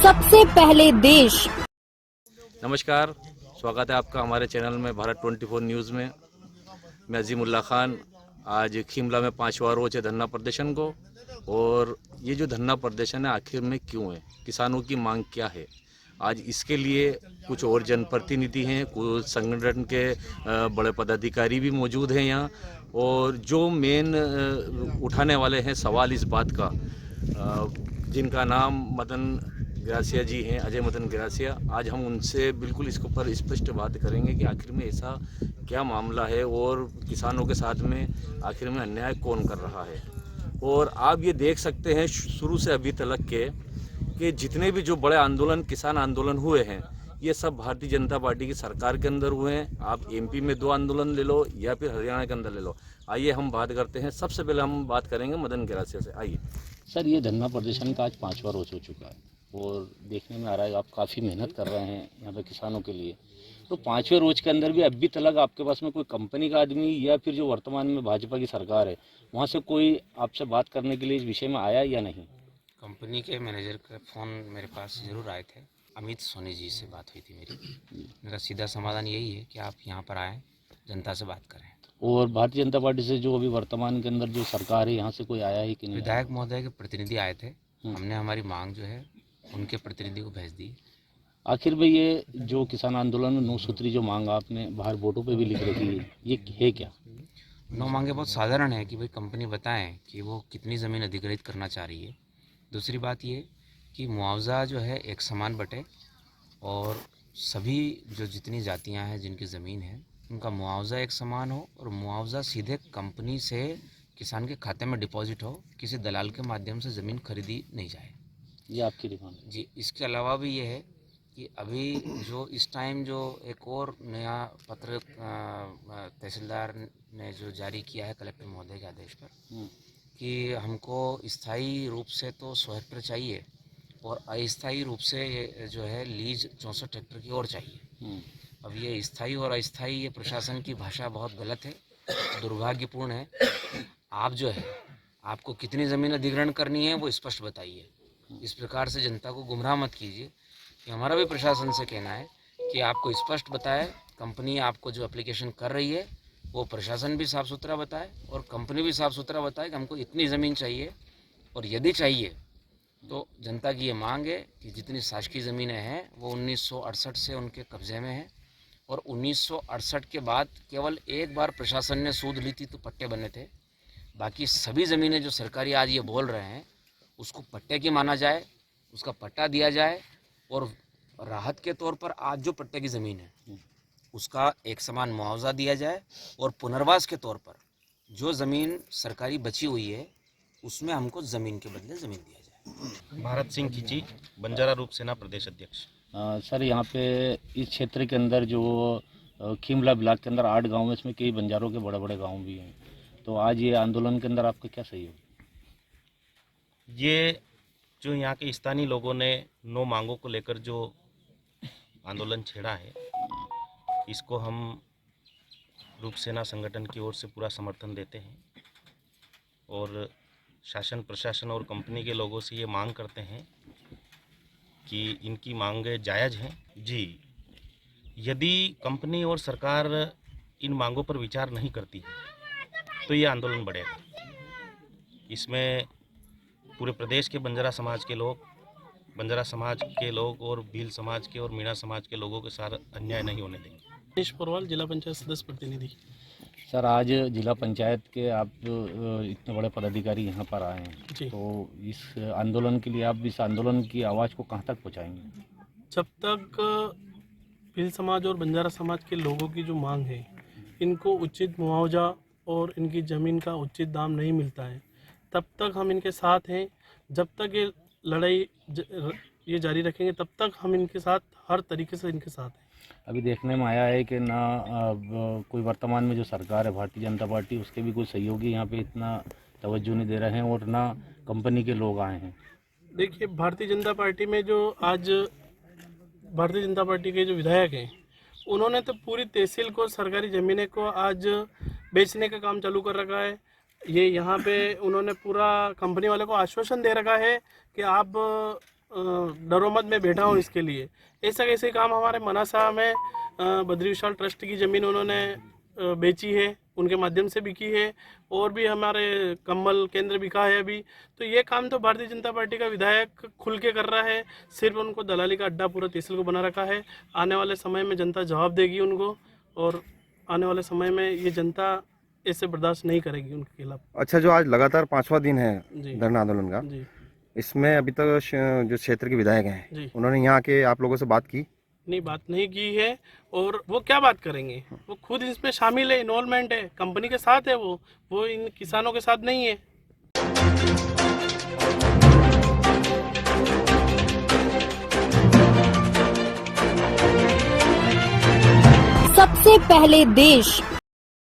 सबसे पहले देश। नमस्कार, स्वागत है आपका हमारे चैनल में भारत 24 न्यूज़ में। मैं अजीमुल्ला खान। आज खीमला में 5वां रोज है धरना प्रदर्शन को। और ये जो धरना प्रदर्शन है आखिर में क्यों है, किसानों की मांग क्या है, आज इसके लिए कुछ और जनप्रतिनिधि हैं, कुछ संगठन के बड़े पदाधिकारी भी मौजूद हैं यहाँ। और जो मेन उठाने वाले हैं सवाल इस बात का, जिनका नाम मदन ग्रासिया जी हैं, अजय मदन ग्रासिया। आज हम उनसे बिल्कुल इसके ऊपर स्पष्ट बात करेंगे कि आखिर में ऐसा क्या मामला है और किसानों के साथ में आखिर में अन्याय कौन कर रहा है। और आप ये देख सकते हैं शुरू से अभी तक के कि जितने भी जो बड़े आंदोलन, किसान आंदोलन हुए हैं, ये सब भारतीय जनता पार्टी की सरकार के अंदर हुए हैं। आप एमपी में 2 आंदोलन ले लो या फिर हरियाणा के अंदर ले लो। आइए हम बात करते हैं। सबसे पहले हम बात करेंगे मदन ग्रासिया से। आइए सर, ये धरना प्रदर्शन का आज 5वां रोज हो चुका है और देखने में आ रहा है आप काफ़ी मेहनत कर रहे हैं यहाँ पे किसानों के लिए। तो 5वें रोज के अंदर भी अभी तक आपके पास में कोई कंपनी का आदमी या फिर जो वर्तमान में भाजपा की सरकार है वहाँ से कोई आपसे बात करने के लिए इस विषय में आया या नहीं? कंपनी के मैनेजर का फ़ोन मेरे पास ज़रूर आए थे। अमित सोनी जी से बात हुई थी मेरा सीधा समाधान यही है कि आप यहाँ पर आएँ, जनता से बात करें। और भारतीय जनता पार्टी से जो अभी वर्तमान के अंदर जो सरकार है यहाँ से कोई आया है कि नहीं? विधायक महोदय के प्रतिनिधि आए थे, हमने हमारी मांग जो है उनके प्रतिनिधि को भेज दी। आखिर में ये जो किसान आंदोलन में 9 सूत्री जो मांग आपने बाहर बोर्डों पे भी लिख रखी है, ये है क्या? 9 मांगे बहुत साधारण है कि भाई कंपनी बताएं कि वो कितनी ज़मीन अधिग्रहित करना चाह रही है। दूसरी बात ये कि मुआवजा जो है एक समान बटे और सभी जो जितनी जातियां हैं जिनकी ज़मीन है उनका मुआवजा एक समान हो और मुआवजा सीधे कंपनी से किसान के खाते में डिपॉजिट हो, किसी दलाल के माध्यम से ज़मीन खरीदी नहीं जाए। ये आपकी डिमांड है जी। इसके अलावा भी ये है कि अभी जो इस टाइम जो एक और नया पत्र तहसीलदार ने जो जारी किया है कलेक्टर महोदय के आदेश पर कि हमको स्थायी रूप से तो 100 हेक्टेयर चाहिए और अस्थायी रूप से ये जो है लीज 64 हेक्टेयर की और चाहिए। अब ये स्थायी और अस्थायी, ये प्रशासन की भाषा बहुत गलत है, दुर्भाग्यपूर्ण है। आप जो है आपको कितनी ज़मीन अधिग्रहण करनी है वो स्पष्ट बताइए। इस प्रकार से जनता को गुमराह मत कीजिए। कि हमारा भी प्रशासन से कहना है कि आपको स्पष्ट बताए, कंपनी आपको जो एप्लीकेशन कर रही है वो प्रशासन भी साफ़ सुथरा बताए और कंपनी भी साफ़ सुथरा बताए कि हमको इतनी ज़मीन चाहिए। और यदि चाहिए तो जनता की ये मांग है कि जितनी शासकीय ज़मीनें हैं वो 1968 से उनके कब्ज़े में हैं और 1968 के बाद केवल एक बार प्रशासन ने सूद ली थी तो पट्टे बने थे। बाकी सभी ज़मीनें जो सरकारी आज ये बोल रहे हैं उसको पट्टे की माना जाए, उसका पट्टा दिया जाए और राहत के तौर पर आज जो पट्टे की ज़मीन है उसका एक समान मुआवजा दिया जाए और पुनर्वास के तौर पर जो ज़मीन सरकारी बची हुई है उसमें हमको ज़मीन के बदले ज़मीन दिया जाए। भारत सिंह खिची, बंजारा रूप सेना प्रदेश अध्यक्ष। सर, यहाँ पे इस क्षेत्र के अंदर जो खीमला ब्लॉक के अंदर 8 गाँव है, इसमें कई बंजारों के बड़े बड़े गाँव भी हैं। तो आज ये आंदोलन के अंदर आपका क्या सहयोग? ये जो यहाँ के स्थानीय लोगों ने 9 मांगों को लेकर जो आंदोलन छेड़ा है, इसको हम रूप सेना संगठन की ओर से पूरा समर्थन देते हैं और शासन, प्रशासन और कंपनी के लोगों से ये मांग करते हैं कि इनकी मांगें जायज़ हैं। जी, यदि कंपनी और सरकार इन मांगों पर विचार नहीं करती है तो ये आंदोलन बढ़ेगा। इसमें पूरे प्रदेश के बंजारा समाज के लोग और भील समाज के और मीणा समाज के लोगों के साथ अन्याय नहीं होने देंगे। मनीष पोरवाल, जिला पंचायत सदस्य प्रतिनिधि। सर, आज जिला पंचायत के आप इतने बड़े पदाधिकारी यहाँ पर आए हैं, तो इस आंदोलन के लिए आप इस आंदोलन की आवाज़ को कहाँ तक पहुँचाएंगे? जब तक भील समाज और बंजारा समाज के लोगों की जो मांग है, इनको उचित मुआवजा और इनकी ज़मीन का उचित दाम नहीं मिलता है, तब तक हम इनके साथ हैं। जब तक ये लड़ाई ये जारी रखेंगे तब तक हम इनके साथ, हर तरीके से इनके साथ हैं। अभी देखने में आया है कि ना कोई वर्तमान में जो सरकार है भारतीय जनता पार्टी, उसके भी कोई सहयोगी यहाँ पे इतना तवज्जो नहीं दे रहे हैं और ना कंपनी के लोग आए हैं। देखिए, भारतीय जनता पार्टी में जो आज भारतीय जनता पार्टी के जो विधायक हैं, उन्होंने तो पूरी तहसील को, सरकारी ज़मीनें को आज बेचने का काम चालू कर रखा है। ये यहाँ पे उन्होंने पूरा कंपनी वाले को आश्वासन दे रखा है कि आप डरोमत में बैठा हूँ इसके लिए। ऐसा कैसे काम हमारे मनासा में बद्री विशाल ट्रस्ट की ज़मीन उन्होंने बेची है, उनके माध्यम से बिकी है, और भी हमारे कम्बल केंद्र बिका है अभी। तो ये काम तो भारतीय जनता पार्टी का विधायक खुल के कर रहा है, सिर्फ उनको दलाली का अड्डा पूरा तहसील को बना रखा है। आने वाले समय में जनता जवाब देगी उनको, और आने वाले समय में ये जनता ऐसे बर्दाश्त नहीं करेगी उनके खिलाफ। अच्छा, जो आज लगातार 5वां दिन है जी धरना आंदोलन का, जी इसमें अभी तक जो क्षेत्र के विधायक हैं जी उन्होंने यहाँ के आप लोगों से बात की? नहीं, बात नहीं की है, और वो क्या बात करेंगे, वो खुद इसमें शामिल है, इन्वॉल्वमेंट है, कंपनी के साथ है, वो इन किसानों के साथ नहीं है। सबसे पहले देश